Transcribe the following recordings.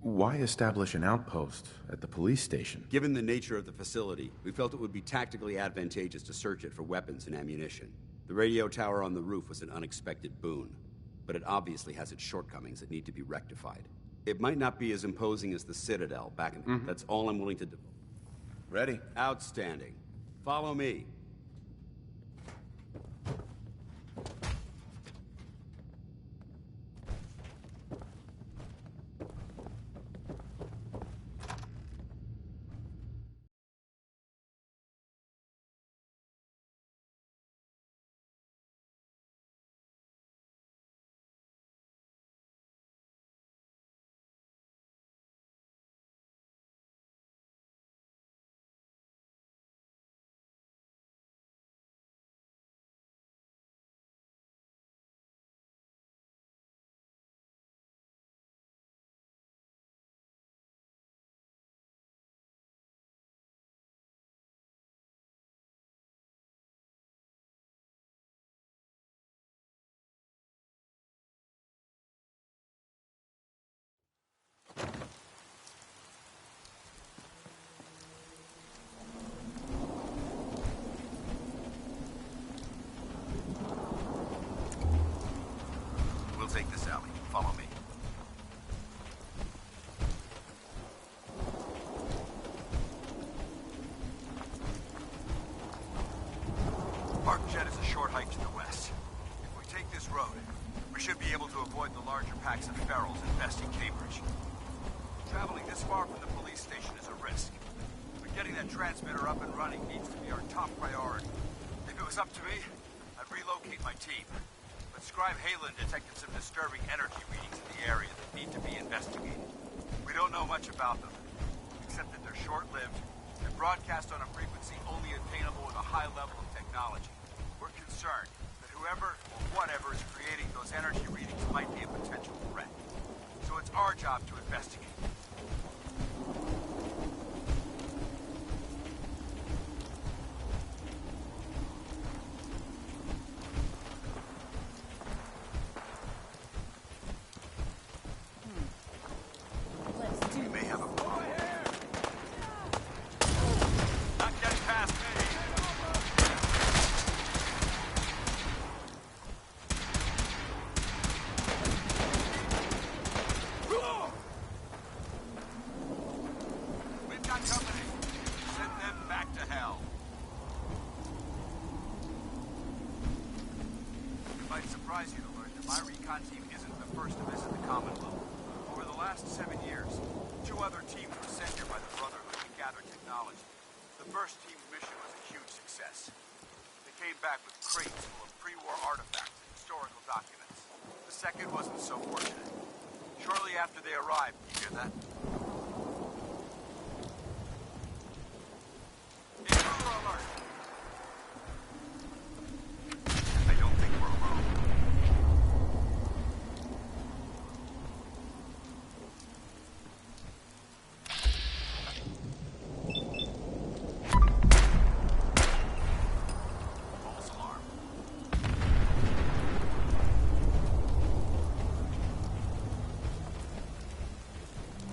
Why establish an outpost at the police station? Given the nature of the facility, we felt it would be tactically advantageous to search it for weapons and ammunition. The radio tower on the roof was an unexpected boon, but it obviously has its shortcomings that need to be rectified. It might not be as imposing as the Citadel back in... That's all I'm willing to do. Ready. Outstanding. Follow me. We'll take this alley. Follow me. Jet is a short hike to the west. If we take this road, we should be able to avoid the larger packs of ferals infesting Cambridge. Traveling this far from the police station is a risk, but getting that transmitter up and running needs to be our top priority. If it was up to me, I'd relocate my team. But Scribe Halen detected some disturbing energy readings in the area that need to be investigated. We don't know much about them, except that they're short-lived and broadcast on a frequency only attainable with a high level of technology. We're concerned that whoever or whatever is creating those energy readings might be a potential threat. So it's our job to investigate.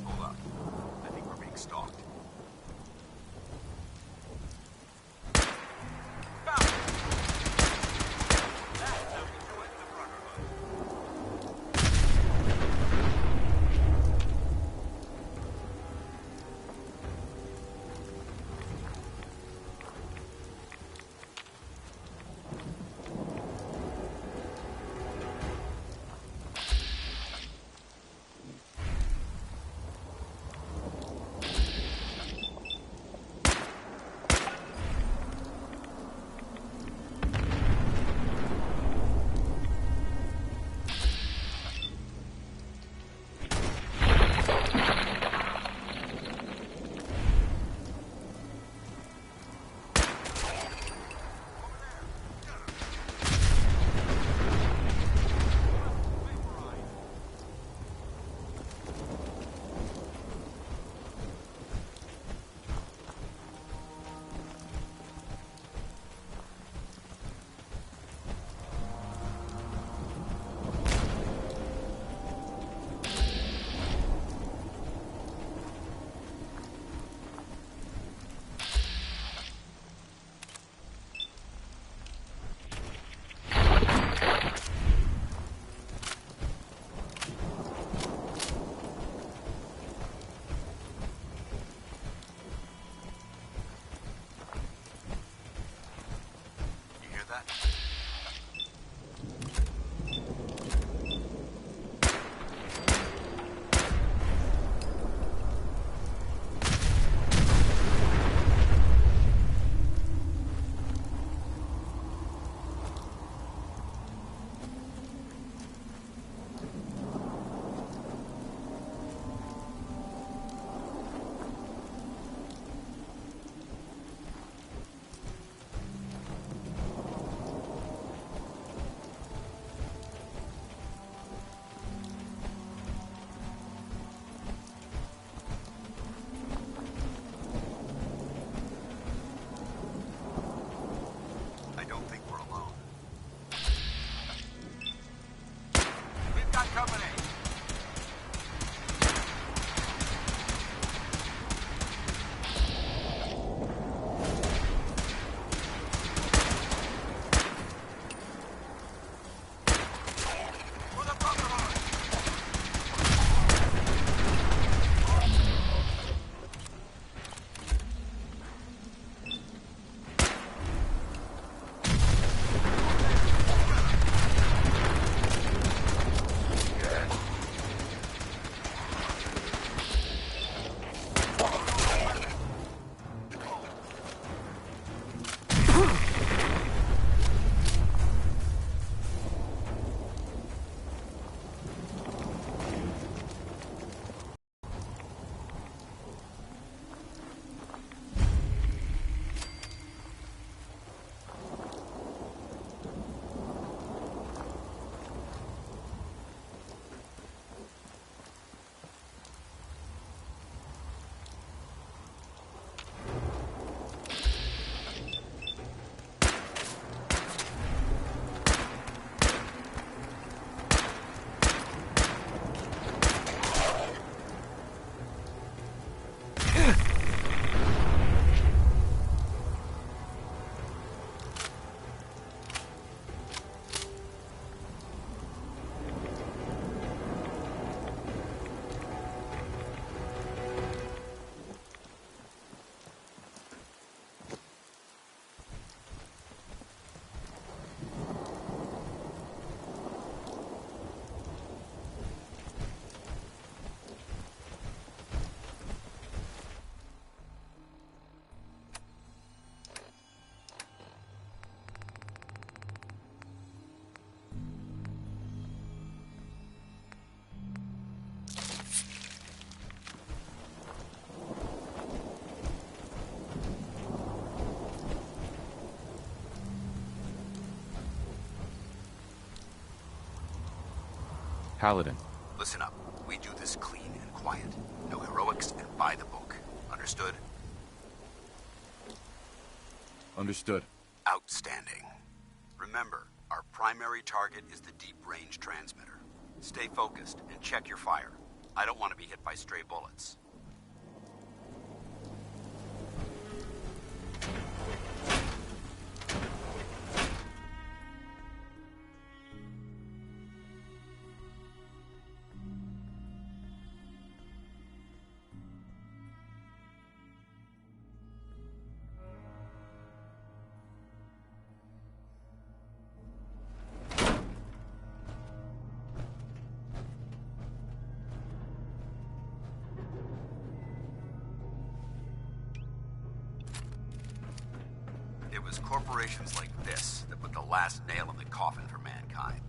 Hold up. Paladin. Listen up. We do this clean and quiet. No heroics and by the book. Understood? Understood. Outstanding. Remember, our primary target is the deep-range transmitter. Stay focused and check your fire. I don't want to be hit by stray bullets. It was corporations like this that put the last nail in the coffin for mankind.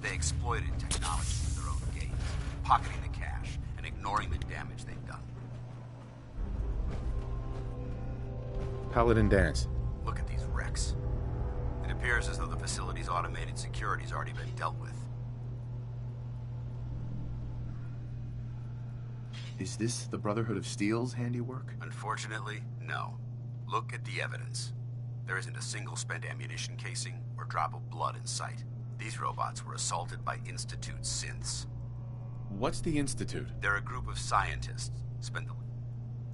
They exploited technology for their own gains, pocketing the cash and ignoring the damage they've done. Paladin dance. Look at these wrecks. It appears as though the facility's automated security's already been dealt with. Is this the Brotherhood of Steel's handiwork? Unfortunately, no. Look at the evidence. There isn't a single spent ammunition casing or drop of blood in sight. These robots were assaulted by Institute synths. What's the Institute? They're a group of scientists.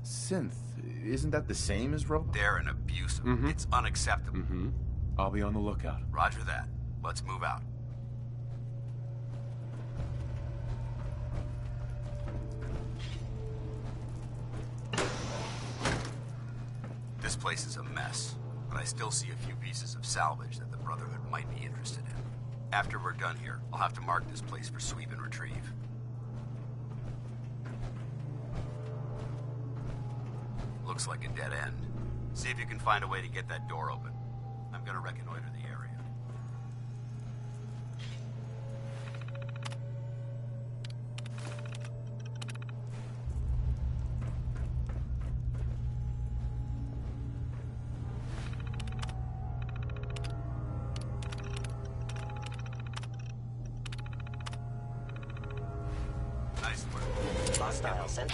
Synth. Isn't that the same as robot? They're an abuse. It's unacceptable. I'll be on the lookout. Roger that. Let's move out. This place is a mess, but I still see a few pieces of salvage that the Brotherhood might be interested in. After we're done here, I'll have to mark this place for sweep and retrieve. Looks like a dead end. See if you can find a way to get that door open. I'm gonna reconnoiter the area. Nice work. Hostile sent.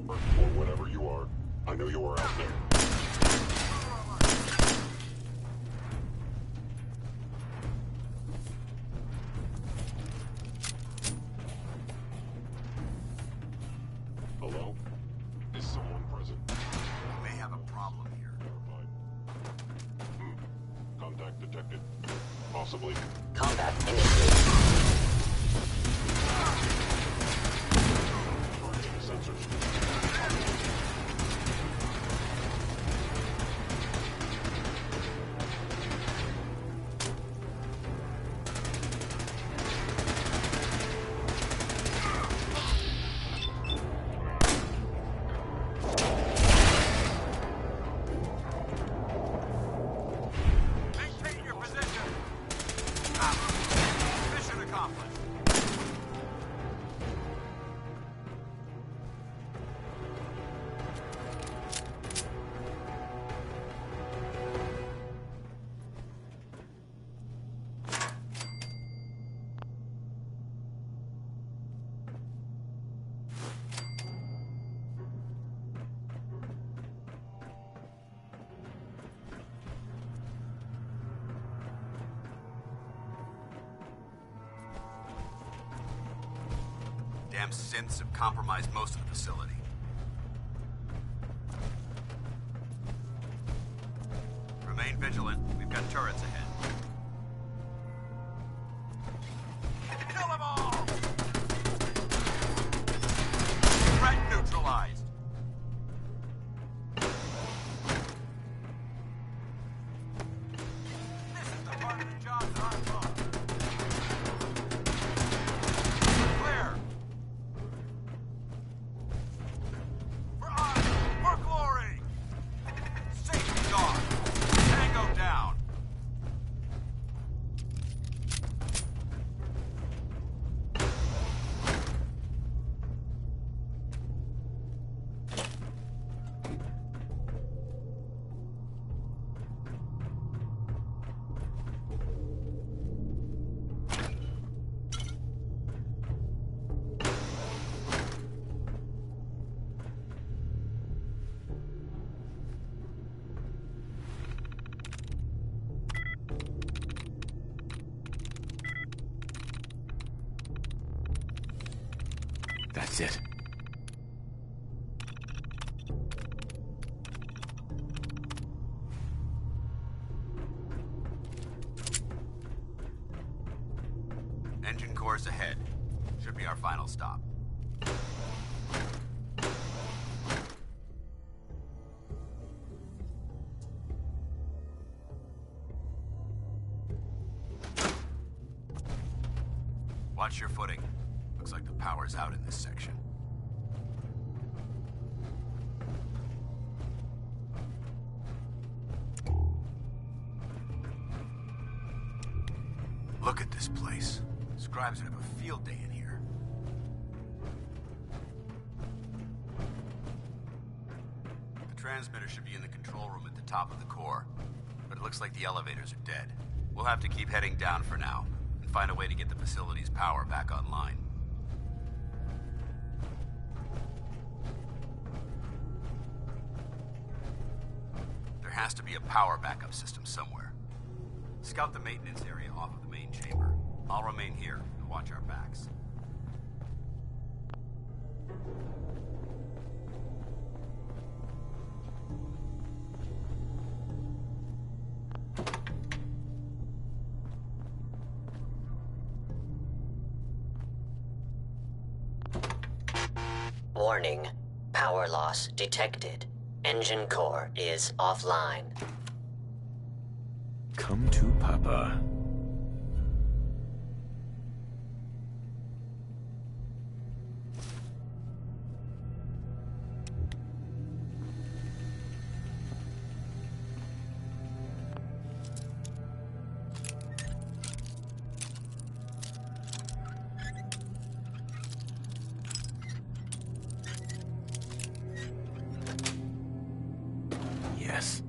Or whatever you are, I know you are out there. Hello? Is someone present? We may have a problem here. Verified. Contact detected. Possibly. Combat initiated. Targeting sensors. Maintain your position. Mission accomplished. Damn synths have compromised most of the facility. Remain vigilant. We've got turrets ahead. Kill them all! Threat neutralized. This is the part of the job that I'm on. That's it. Engine core's ahead. Should be our final stop. Watch your footing. Looks like the power's out in this section. Look at this place. Scribes would have a field day in here. The transmitter should be in the control room at the top of the core, but it looks like the elevators are dead. We'll have to keep heading down for now and find a way to get the facility's power back online. There has to be a power backup system somewhere. Scout the maintenance area off of the main chamber. I'll remain here and watch our backs. Warning. Power loss detected. Engine core is offline. Come to Papa. Yes.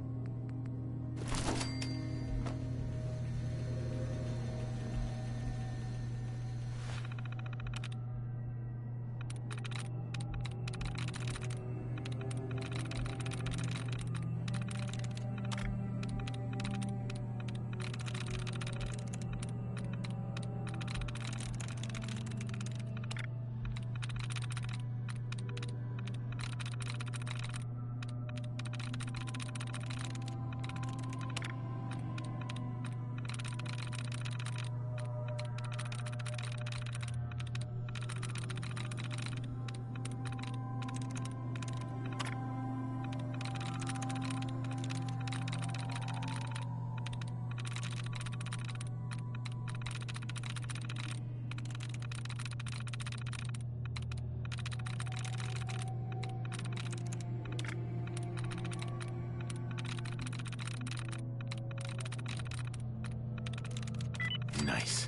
Nice.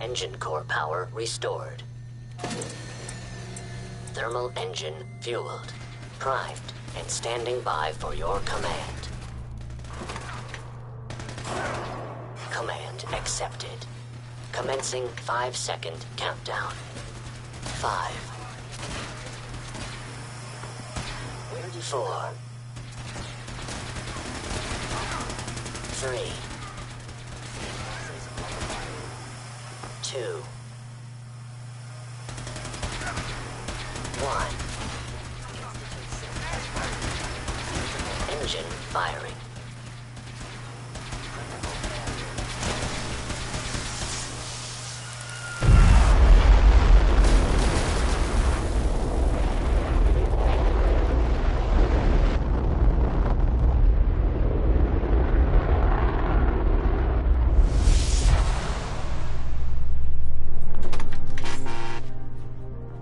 Engine core power restored. Thermal engine fueled, primed, and standing by for your command. Command accepted. Commencing 5-second countdown. 5, 4, 3, 2, 1. Engine firing.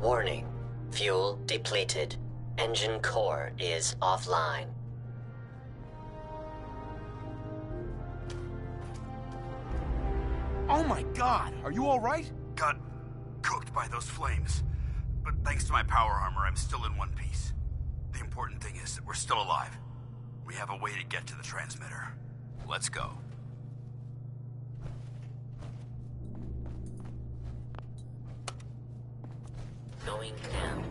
Warning. Fuel depleted. Engine core is offline. Oh my god! Are you alright? Got cooked by those flames. But thanks to my power armor, I'm still in one piece. The important thing is that we're still alive. We have a way to get to the transmitter. Let's go. Going now.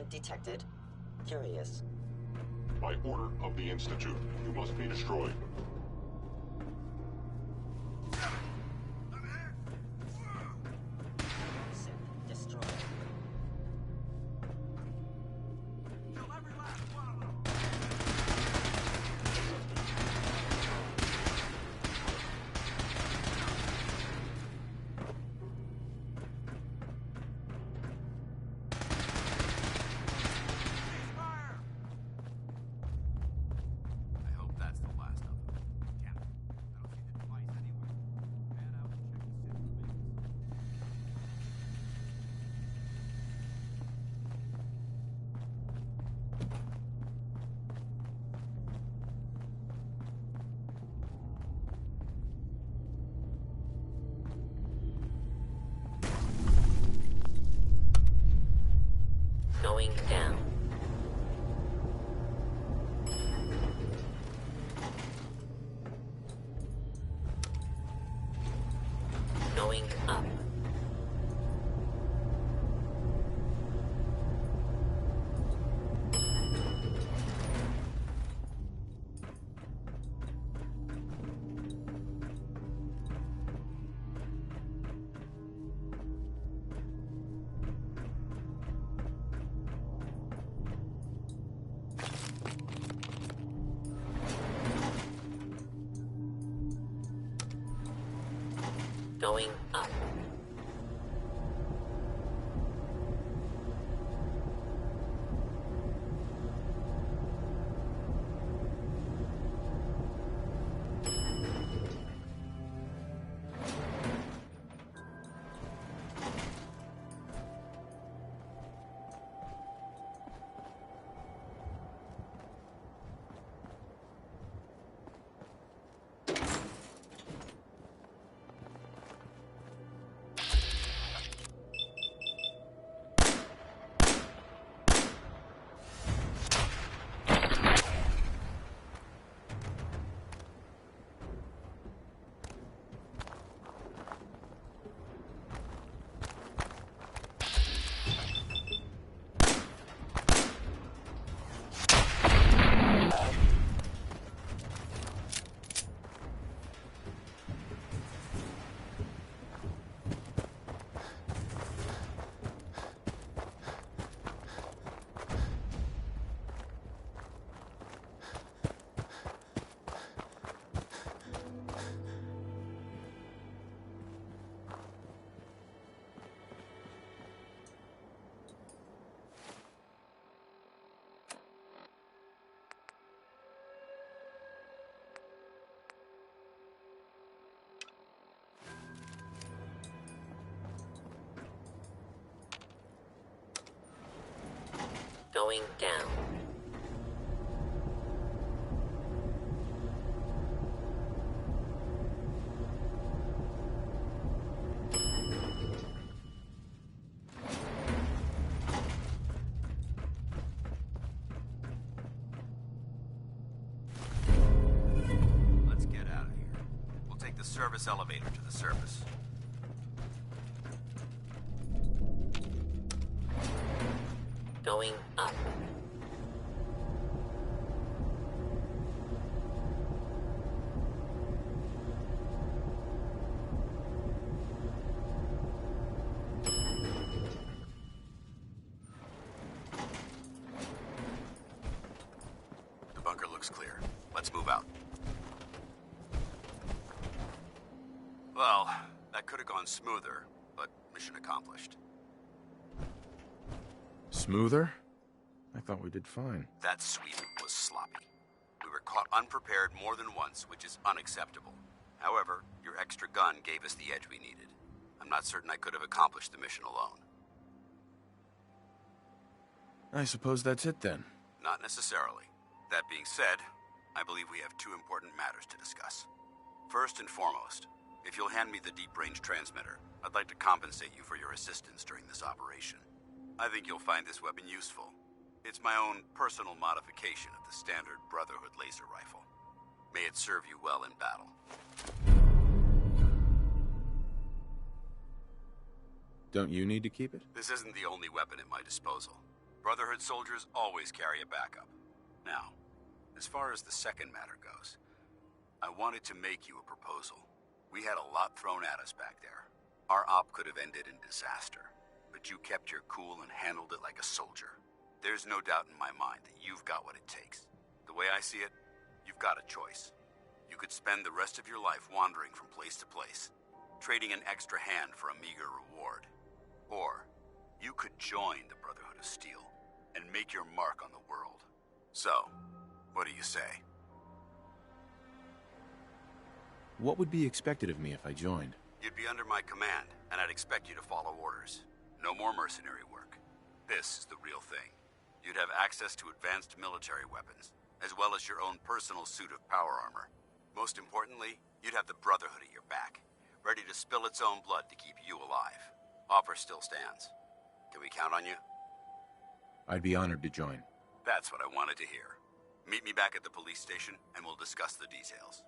Target detected. Curious. By order of the Institute, you must be destroyed. Sith destroyed. Kill every last one of them! Ceasefire! I hope that's the last of them. Captain, I don't see the device anywhere. Man out and check the Sith remains. Going down. Going up. Going up. Going down. Let's get out of here. We'll take the service elevator to the surface. Going up. The bunker looks clear. Let's move out. Well, that could have gone smoother, but mission accomplished. Smoother? I thought we did fine. That sweep was sloppy. We were caught unprepared more than once, which is unacceptable. However, your extra gun gave us the edge we needed. I'm not certain I could have accomplished the mission alone. I suppose that's it then. Not necessarily. That being said, I believe we have two important matters to discuss. First and foremost, if you'll hand me the deep-range transmitter, I'd like to compensate you for your assistance during this operation. I think you'll find this weapon useful. It's my own personal modification of the standard Brotherhood laser rifle. May it serve you well in battle. Don't you need to keep it? This isn't the only weapon at my disposal. Brotherhood soldiers always carry a backup. Now, as far as the second matter goes, I wanted to make you a proposal. We had a lot thrown at us back there. Our op could have ended in disaster, but you kept your cool and handled it like a soldier. There's no doubt in my mind that you've got what it takes. The way I see it, you've got a choice. You could spend the rest of your life wandering from place to place, trading an extra hand for a meager reward. Or, you could join the Brotherhood of Steel and make your mark on the world. So, what do you say? What would be expected of me if I joined? You'd be under my command, and I'd expect you to follow orders. No more mercenary work. This is the real thing. You'd have access to advanced military weapons, as well as your own personal suit of power armor. Most importantly, you'd have the Brotherhood at your back, ready to spill its own blood to keep you alive. Offer still stands. Can we count on you? I'd be honored to join. That's what I wanted to hear. Meet me back at the police station, and we'll discuss the details.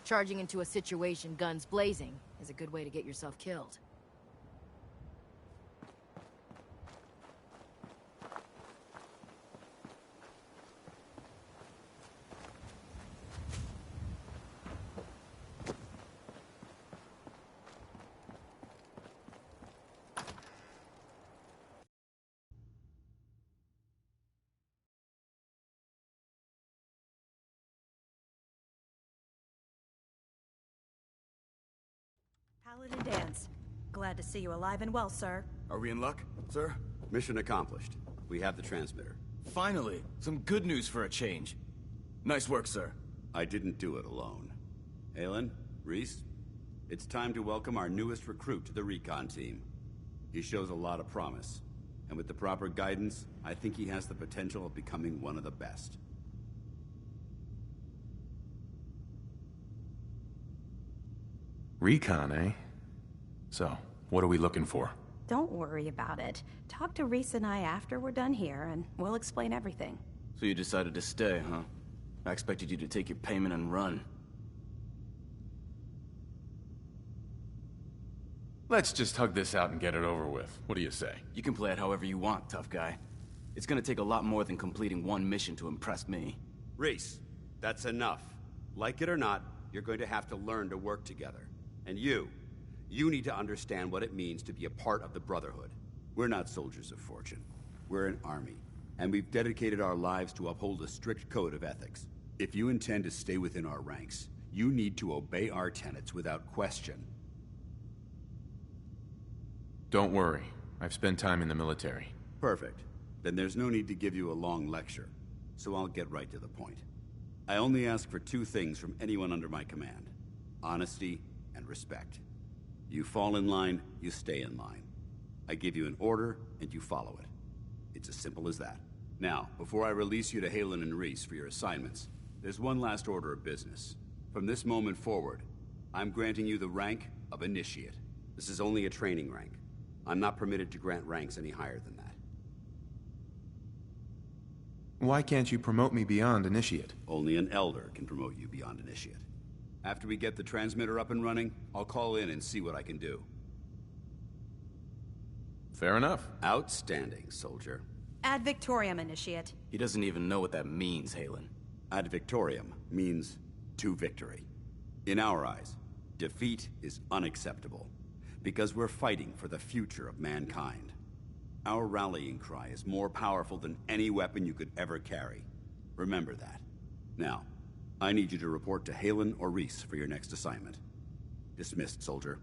Charging into a situation guns blazing is a good way to get yourself killed. Paladin Dance. Glad to see you alive and well, sir. Are we in luck, sir? Mission accomplished. We have the transmitter. Finally, some good news for a change. Nice work, sir. I didn't do it alone. Aelin, Reese, it's time to welcome our newest recruit to the recon team. He shows a lot of promise. And with the proper guidance, I think he has the potential of becoming one of the best. Recon, eh? So, what are we looking for? Don't worry about it. Talk to Reese and I after we're done here, and we'll explain everything. So you decided to stay, huh? I expected you to take your payment and run. Let's just hug this out and get it over with. What do you say? You can play it however you want, tough guy. It's gonna take a lot more than completing one mission to impress me. Reese, that's enough. Like it or not, you're going to have to learn to work together. And you need to understand what it means to be a part of the Brotherhood. We're not soldiers of fortune. We're an army, and we've dedicated our lives to uphold a strict code of ethics. If you intend to stay within our ranks, you need to obey our tenets without question. Don't worry. I've spent time in the military. Perfect. Then there's no need to give you a long lecture, so I'll get right to the point. I only ask for two things from anyone under my command: honesty and respect. You fall in line, you stay in line. I give you an order, and you follow it. It's as simple as that. Now, before I release you to Halen and Reese for your assignments, there's one last order of business. From this moment forward, I'm granting you the rank of Initiate. This is only a training rank. I'm not permitted to grant ranks any higher than that. Why can't you promote me beyond Initiate? Only an Elder can promote you beyond Initiate. After we get the transmitter up and running, I'll call in and see what I can do. Fair enough. Outstanding, soldier. Ad Victoriam, Initiate. He doesn't even know what that means, Halen. Ad Victoriam means to victory. In our eyes, defeat is unacceptable, because we're fighting for the future of mankind. Our rallying cry is more powerful than any weapon you could ever carry. Remember that. Now, I need you to report to Halen or Reese for your next assignment. Dismissed, soldier.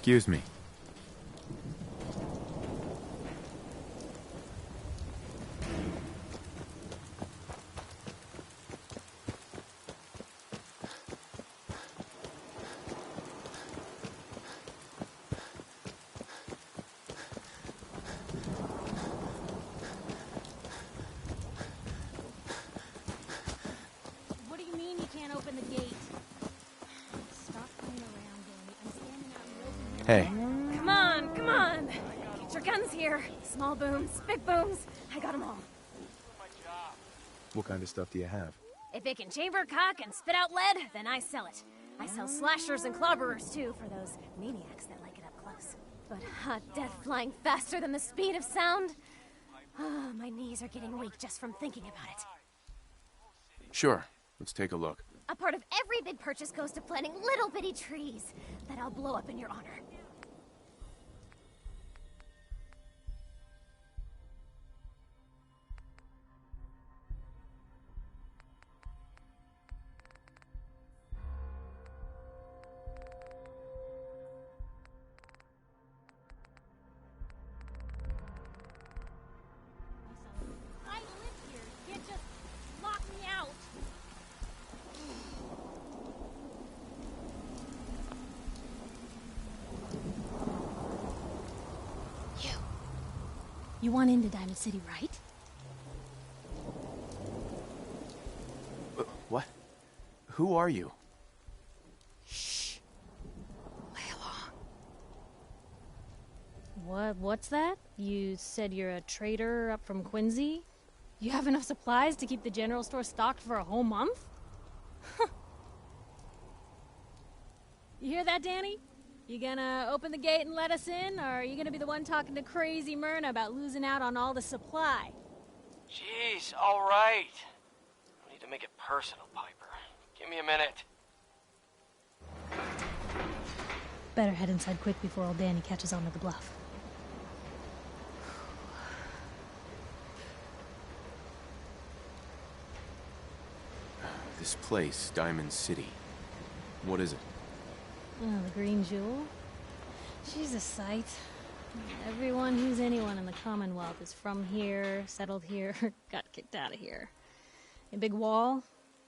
Excuse me. What do you mean you can't open the gate? Stop playing around, Danny. I'm standing out in the open. Hey. Come on, come on. Get your guns here. Small booms, big booms. I got them all. What kind of stuff do you have? If it can chamber cock and spit out lead, then I sell it. I sell slashers and clobberers, too, for those maniacs that like it up close. But hot death flying faster than the speed of sound? Oh, my knees are getting weak just from thinking about it. Sure. Let's take a look. A part of every big purchase goes to planting little bitty trees that I'll blow up in your honor. I live here. You can't just lock me out. You want into Diamond City, right? What? Who are you? Shh. Play along. What's that? You said you're a trader up from Quincy? You have enough supplies to keep the general store stocked for a whole month? You hear that, Danny? You gonna open the gate and let us in, or are you gonna be the one talking to crazy Myrna about losing out on all the supply? Jeez, all right. I need to make it personal, Piper. Give me a minute. Better head inside quick before old Danny catches on to the bluff. This place, Diamond City. What is it? Oh, the Green Jewel? She's a sight. Everyone who's anyone in the Commonwealth is from here, settled here, got kicked out of here. A big wall,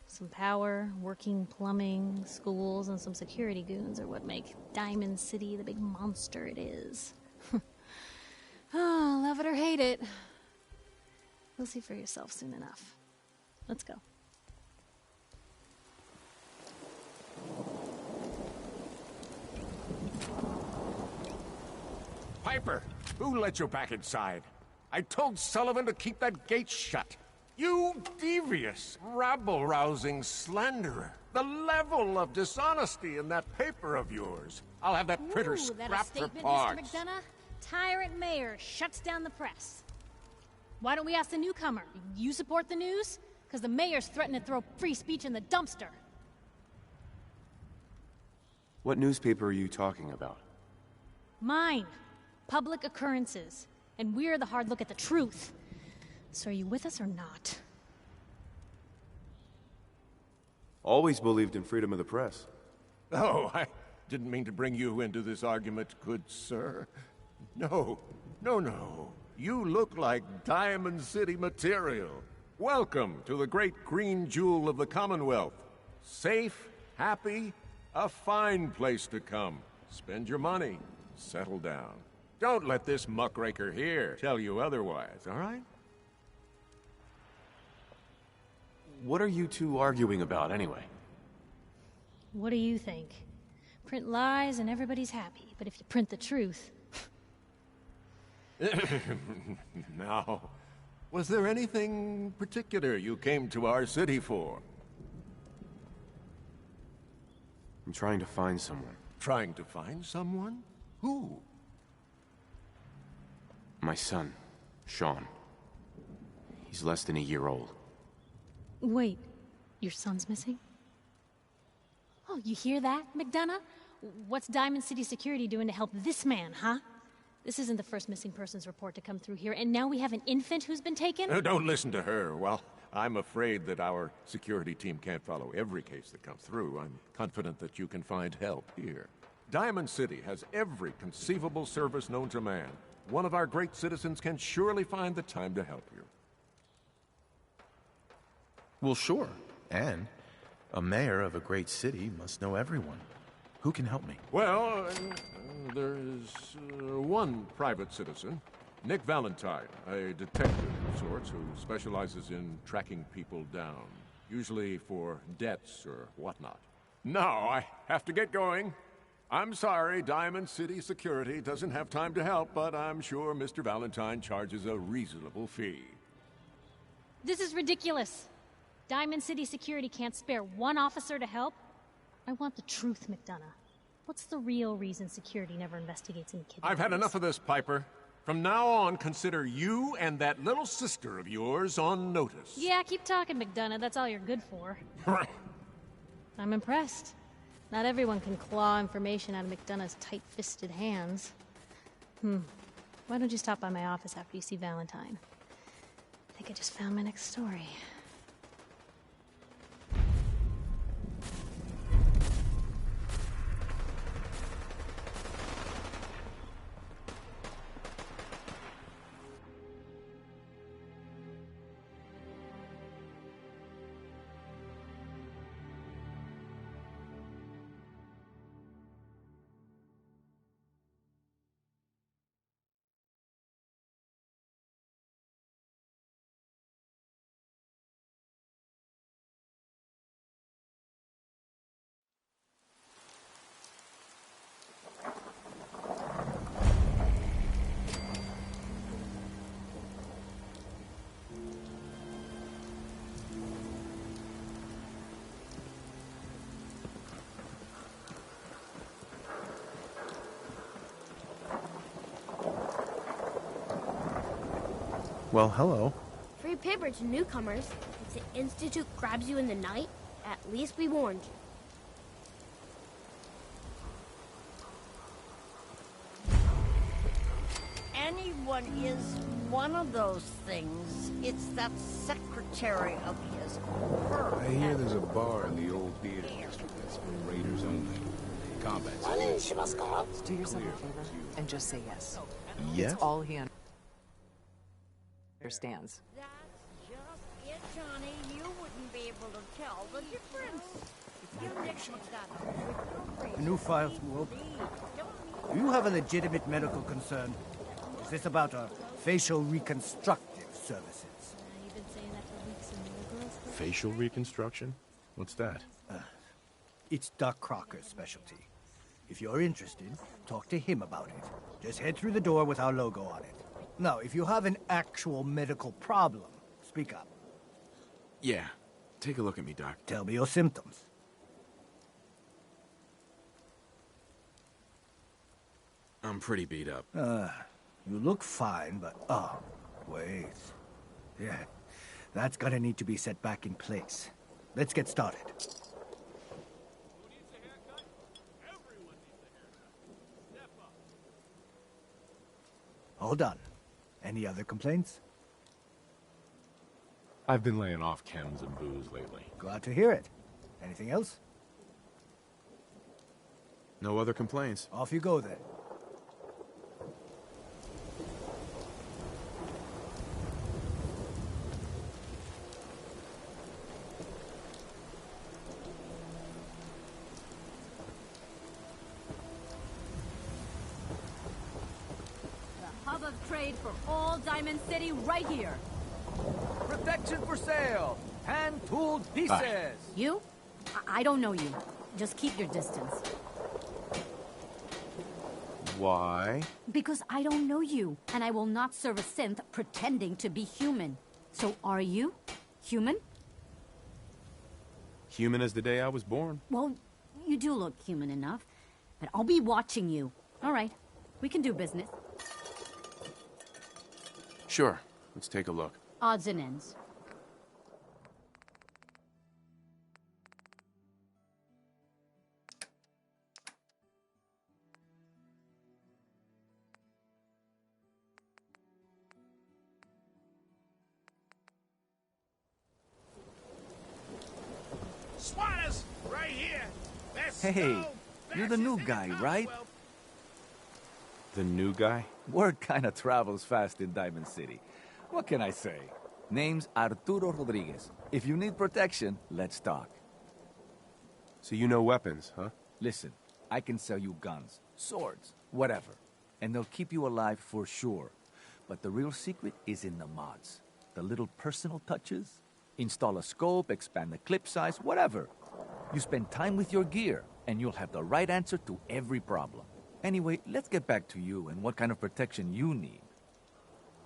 some power, working plumbing, schools, and some security goons are what make Diamond City the big monster it is. Oh, love it or hate it. You'll see for yourself soon enough. Let's go. Piper, who let you back inside? I told Sullivan to keep that gate shut. You devious, rabble-rousing slanderer. The level of dishonesty in that paper of yours. I'll have that printer scrapped for parts. Mr. McDonough? Tyrant mayor shuts down the press. Why don't we ask the newcomer? You support the news? Because the mayor's threatened to throw free speech in the dumpster. What newspaper are you talking about? Mine. Public occurrences. And we're the hard look at the truth. So are you with us or not? Always believed in freedom of the press. Oh, I didn't mean to bring you into this argument, good sir. No. You look like Diamond City material. Welcome to the great green jewel of the Commonwealth. Safe, happy, a fine place to come. Spend your money, settle down. Don't let this muckraker here tell you otherwise, all right? What are you two arguing about, anyway? What do you think? Print lies and everybody's happy, but if you print the truth... Now, was there anything particular you came to our city for? I'm trying to find someone. Trying to find someone? Who? My son, Sean. He's less than a year old. Wait, your son's missing? Oh, you hear that, McDonough? What's Diamond City Security doing to help this man, huh? This isn't the first missing persons report to come through here, and now we have an infant who's been taken? Don't listen to her. Well, I'm afraid that our security team can't follow every case that comes through. I'm confident that you can find help here. Diamond City has every conceivable service known to man. One of our great citizens can surely find the time to help you. Well, sure. And a mayor of a great city must know everyone. Who can help me? Well, there's one private citizen, Nick Valentine, a detective of sorts who specializes in tracking people down, usually for debts or whatnot. Now, I have to get going. I'm sorry, Diamond City Security doesn't have time to help, but I'm sure Mr. Valentine charges a reasonable fee. This is ridiculous. Diamond City Security can't spare one officer to help? I want the truth, McDonough. What's the real reason security never investigates any kidnappings? I've had enough of this, Piper. From now on, consider you and that little sister of yours on notice. Yeah, keep talking, McDonough. That's all you're good for. I'm impressed. Not everyone can claw information out of McDonough's tight-fisted hands. Why don't you stop by my office after you see Valentine? I think I just found my next story. Well, hello. Free paper to newcomers. If the Institute grabs you in the night, at least we warned you. Anyone is one of those things. It's that secretary of his. I hear there's a bar in the old theater district that's for raiders only. Combat. Do yourself a favor and just say yes. Yes? It's all he understands. That's just it, Johnny. You wouldn't be able to tell the difference. You Nick McDonough. A new file to open. Do you have a legitimate medical concern? Is this about our facial reconstructive services? You've been saying that for weeks and girls. Facial reconstruction? What's that? It's Doc Crocker's specialty. If you're interested, talk to him about it. Just head through the door with our logo on it. Now, if you have an actual medical problem, speak up. Yeah. Take a look at me, Doc. Tell me your symptoms. I'm pretty beat up. You look fine, but... Oh, wait. Yeah, that's gonna need to be set back in place. Let's get started. All done. Any other complaints? I've been laying off chems and booze lately. Glad to hear it. Anything else? No other complaints. Off you go, then. Trade for all Diamond City right here. Protection for sale. Hand-tooled pieces. Hi. You? I don't know you. Just keep your distance. Why? Because I don't know you, and I will not serve a synth pretending to be human. So are you human? Human as the day I was born. Well, you do look human enough, but I'll be watching you. All right, we can do business. Sure. Let's take a look. Odds and ends. Swatters! Right here! Let's Hey, go You're the new guy, right? The new guy? Word kinda travels fast in Diamond City. What can I say? Name's Arturo Rodriguez. If you need protection, let's talk. So you know weapons, huh? Listen, I can sell you guns, swords, whatever. And they'll keep you alive for sure. But the real secret is in the mods. The little personal touches. Install a scope, expand the clip size, whatever. You spend time with your gear, and you'll have the right answer to every problem. Anyway, let's get back to you and what kind of protection you need.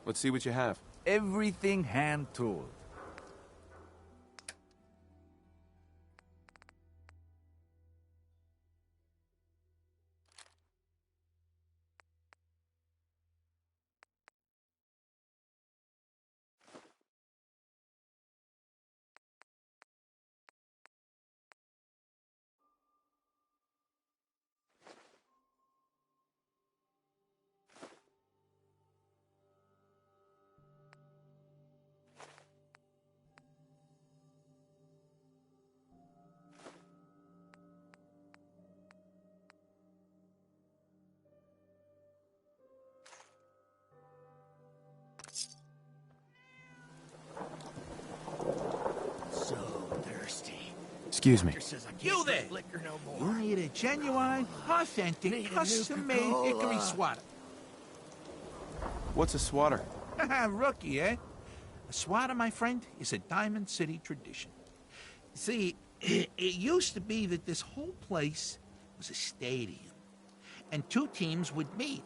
Let's see what you have. Everything hand-tooled. Excuse me. You there! You need a genuine, authentic, custom-made hickory swatter. What's a swatter? Rookie, eh? A swatter, my friend, is a Diamond City tradition. See, it used to be that this whole place was a stadium. And two teams would meet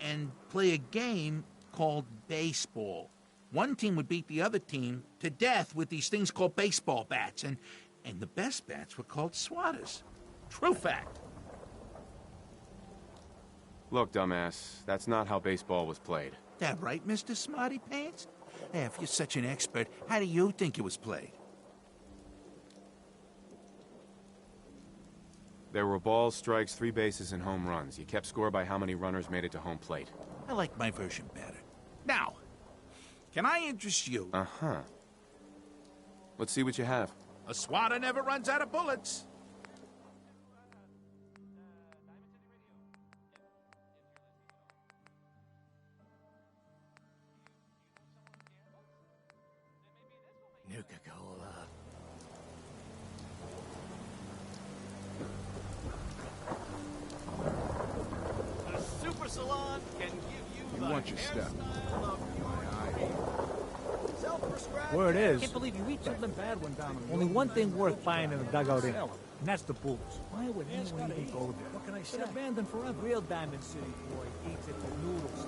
and play a game called baseball. One team would beat the other team to death with these things called baseball bats, and the best bats were called swatters. True fact. Look, dumbass, that's not how baseball was played. That right, Mr. Smarty Pants? Hey, if you're such an expert, how do you think it was played? There were balls, strikes, 3 bases, and home runs. You kept score by how many runners made it to home plate. I like my version better. Now, can I interest you? Uh-huh. Let's see what you have. A swatter never runs out of bullets. Nuka-Cola. The Super Salon can give you You want your step. Word is, Can't believe you reached something bad went down. Only one thing worth buying in the dugout in, and that's the booze. Why would anyone even go there? What can I say? It's been abandoned forever. Real Diamond City boy eats it for noodles.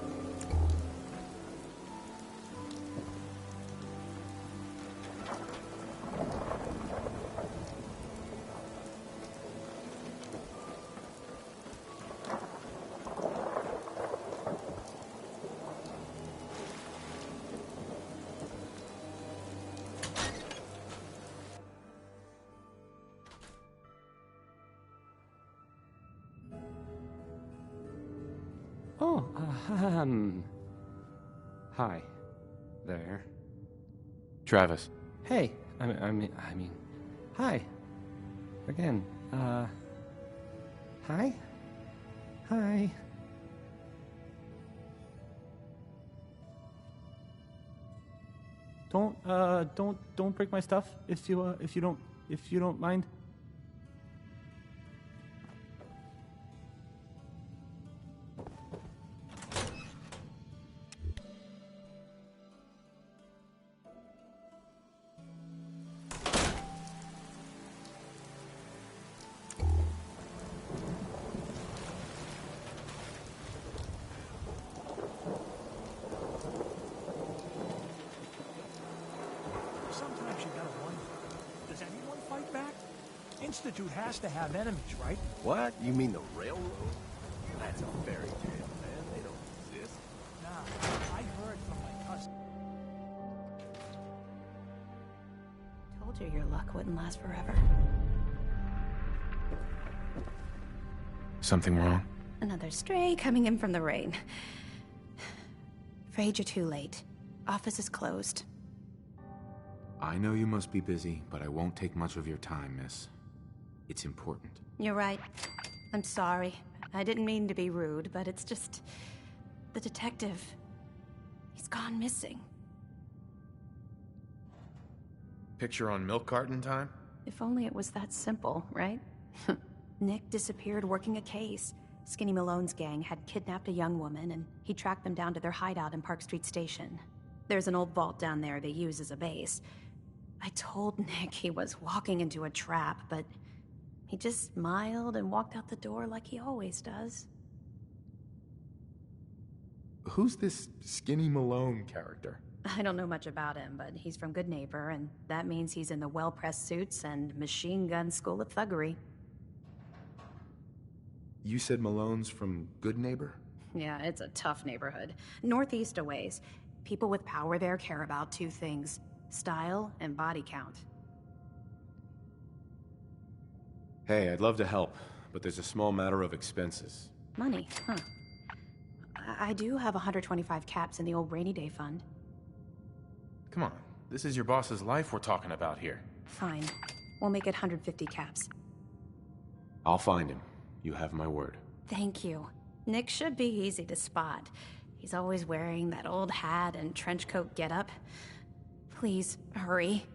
Oh, hi. There. Travis. Hey, I mean, hi. Again, hi? Hi. Don't break my stuff if you don't mind. Sometimes you gotta wonder, does anyone fight back? Institute has to have enemies, right? What? You mean the railroad? That's a fairy tale, man. They don't exist. Nah, I heard from my cousin. Told you your luck wouldn't last forever. Something wrong? Another stray coming in from the rain. Afraid you're too late. Office is closed. I know you must be busy, but I won't take much of your time, miss. It's important. You're right. I'm sorry. I didn't mean to be rude, but it's just... the detective... he's gone missing. Picture on milk carton time? If only it was that simple, right? Nick disappeared working a case. Skinny Malone's gang had kidnapped a young woman, and he tracked them down to their hideout in Park Street Station. There's an old vault down there they use as a base. I told Nick he was walking into a trap, but he just smiled and walked out the door like he always does. Who's this Skinny Malone character? I don't know much about him, but he's from Good Neighbor, and that means he's in the well-pressed suits and machine gun school of thuggery. You said Malone's from Good Neighbor? Yeah, it's a tough neighborhood. Northeast a ways. People with power there care about two things: style and body count. Hey, I'd love to help, but there's a small matter of expenses. Money, huh? I do have 125 caps in the old rainy day fund. Come on, this is your boss's life we're talking about here. Fine. We'll make it 150 caps. I'll find him. You have my word. Thank you. Nick should be easy to spot. He's always wearing that old hat and trench coat getup. Please, hurry.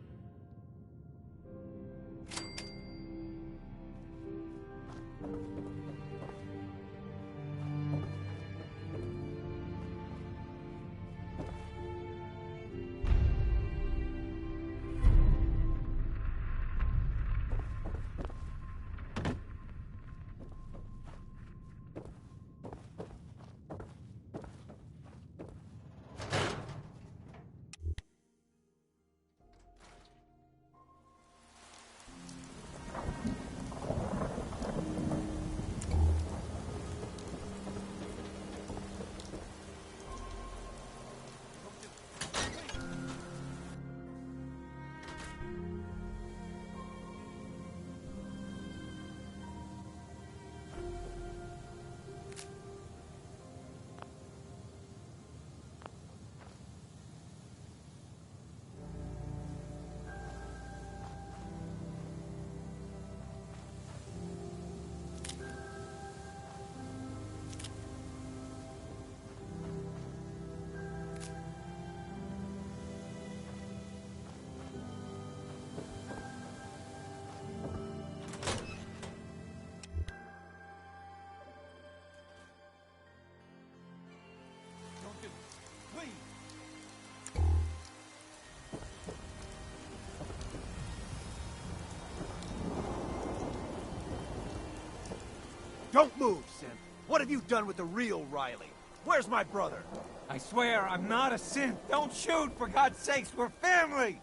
Don't move, Synth. What have you done with the real Riley? Where's my brother? I swear I'm not a synth. Don't shoot, for God's sakes. We're family.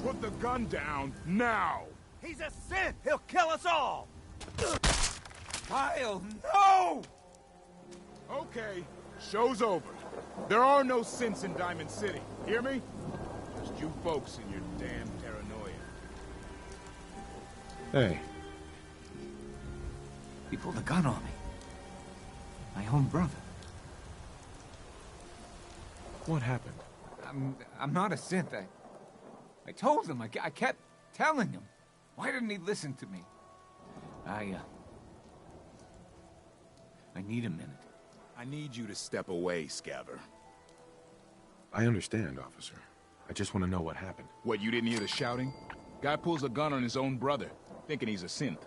Put the gun down, now! He's a synth! He'll kill us all! Kyle, no! Okay, show's over. There are no synths in Diamond City. Hear me? Just you folks and your damn paranoia. Hey. He pulled a gun on me. My own brother. What happened? I'm not a synth. I told him. I kept telling him. Why didn't he listen to me? I need a minute. I need you to step away, Scaver. I understand, officer. I just want to know what happened. What, you didn't hear the shouting? Guy pulls a gun on his own brother, thinking he's a synth.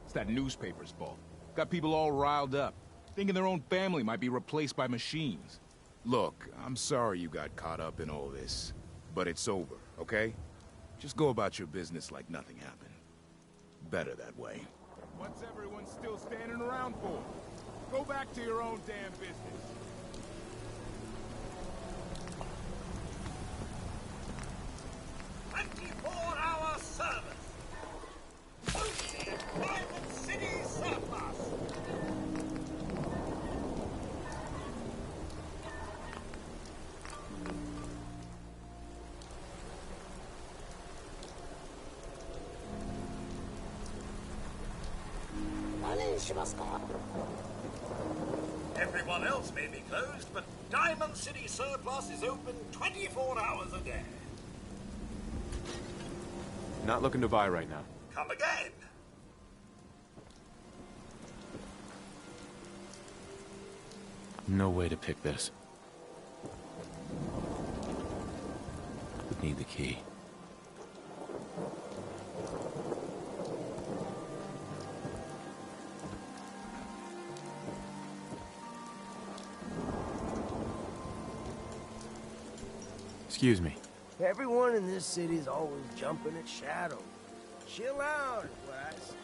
It's that newspaper's fault. Got people all riled up, thinking their own family might be replaced by machines. Look, I'm sorry you got caught up in all this, but it's over, okay? Just go about your business like nothing happened. Better that way. What's everyone still standing around for? Go back to your own damn business. '24-hour service! Only in Diamond City surplus! Everyone else may be closed, but Diamond City Surplus is open 24 hours a day. Not looking to buy right now. Come again. No way to pick this. Would need the key. Excuse me. Everyone in this city's always jumping at Shadow. Chill out, is what I say.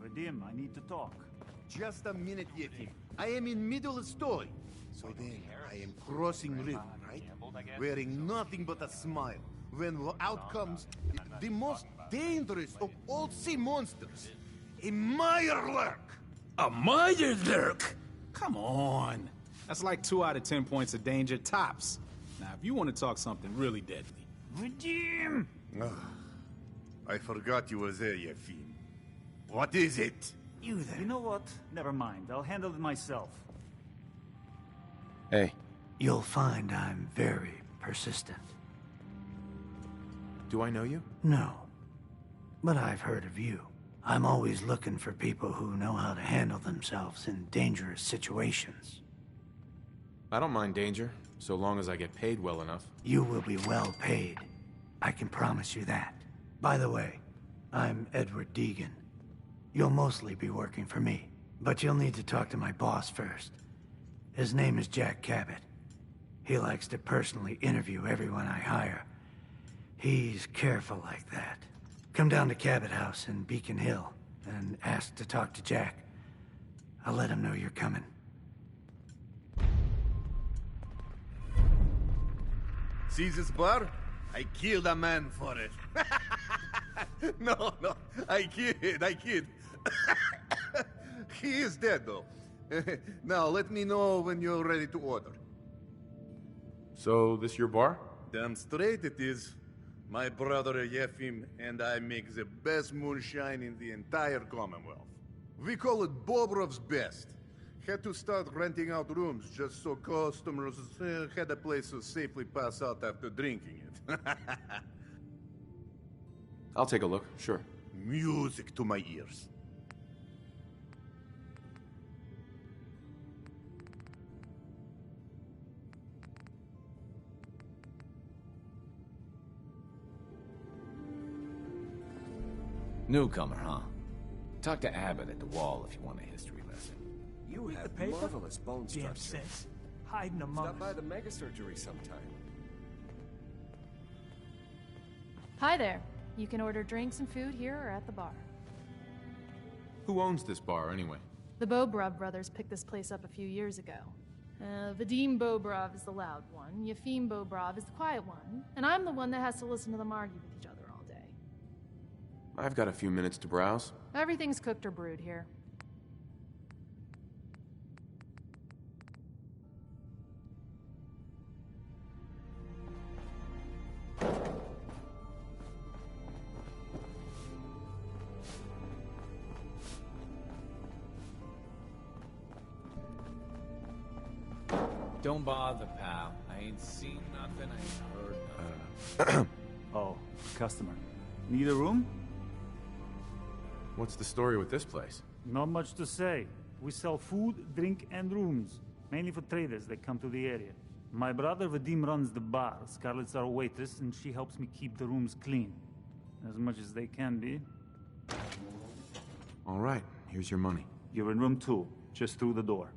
Vadim, I need to talk. Just a minute, Yeti. I am in middle of story. So then, I am crossing river, right? Wearing nothing but a smile. When out comes the most dangerous of all sea monsters, a Mirelurk! A Mirelurk? Come on. That's like 2 out of 10 points of danger tops. Now, if you want to talk something really deadly. Vadim! I forgot you were there, Yefim. What is it? You there. You know what? Never mind. I'll handle it myself. Hey. You'll find I'm very persistent. Do I know you? No. But I've heard of you. I'm always looking for people who know how to handle themselves in dangerous situations. I don't mind danger, so long as I get paid well enough. You will be well paid. I can promise you that. By the way, I'm Edward Deegan. You'll mostly be working for me, but you'll need to talk to my boss first. His name is Jack Cabot. He likes to personally interview everyone I hire. He's careful like that. Come down to Cabot House in Beacon Hill and ask to talk to Jack. I'll let him know you're coming. See this bar? I killed a man for it. No, I kid. He is dead, though. Now, let me know when you're ready to order. So, this your bar? Damn straight it is. My brother Yefim and I make the best moonshine in the entire Commonwealth. We call it Bobrov's Best. Had to start renting out rooms just so customers had a place to safely pass out after drinking it. I'll take a look, sure. Music to my ears. Newcomer, huh? Talk to Abbott at the wall if you want a history lesson. You read the paper? Marvelous bone structure. Damn sense. Hiding among Stop us. by the mega surgery sometime. Hi there. You can order drinks and food here or at the bar. Who owns this bar, anyway? The Bobrov brothers picked this place up a few years ago. Vadim Bobrov is the loud one, Yefim Bobrov is the quiet one, and I'm the one that has to listen to them argue with each other all day. I've got a few minutes to browse. Everything's cooked or brewed here. Don't bother, pal. I ain't seen nothing, I ain't heard nothing. Oh, customer. Need a room? What's the story with this place? Not much to say. We sell food, drink, and rooms. Mainly for traders that come to the area. My brother Vadim runs the bar. Scarlett's our waitress, and she helps me keep the rooms clean. As much as they can be. All right, here's your money. You're in room 2, just through the door.